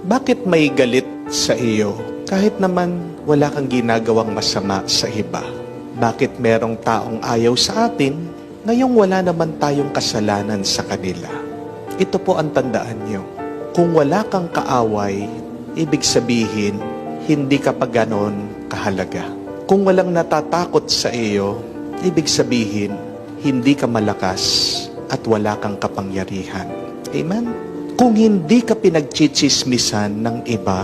Bakit may galit sa iyo kahit naman wala kang ginagawang masama sa iba? Bakit merong taong ayaw sa atin ngayong wala naman tayong kasalanan sa kanila? Ito po ang tandaan nyo. Kung wala kang kaaway, ibig sabihin, hindi ka pa ganon kahalaga. Kung walang natatakot sa iyo, ibig sabihin, hindi ka malakas at wala kang kapangyarihan. Amen? Kung hindi ka pinagchichismisan ng iba,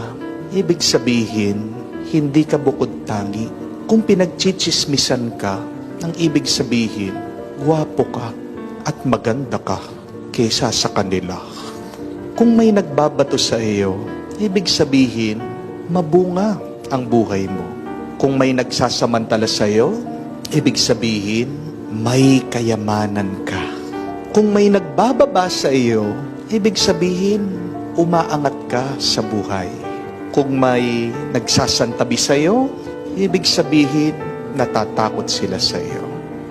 ibig sabihin, hindi ka bukod tangi. Kung pinagchichismisan ka, ang ibig sabihin, gwapo ka at maganda ka kaysa sa kanila. Kung may nagbabato sa iyo, ibig sabihin, mabunga ang buhay mo. Kung may nagsasamantala sa iyo, ibig sabihin, may kayamanan ka. Kung may nagbababa sa iyo, ibig sabihin, umaangat ka sa buhay. Kung may nagsasantabi sa iyo, ibig sabihin, natatakot sila sa iyo.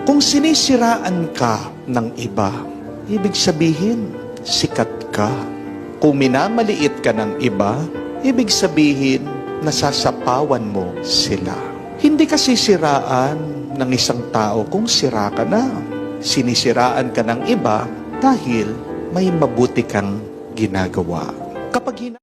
Kung sinisiraan ka ng iba, ibig sabihin, sikat ka. Kung minamaliit ka ng iba, ibig sabihin, nasasapawan mo sila. Hindi ka sisiraan ng isang tao kung sira ka na. Sinisiraan ka ng iba dahil may mabuti kang ginagawa. Kapag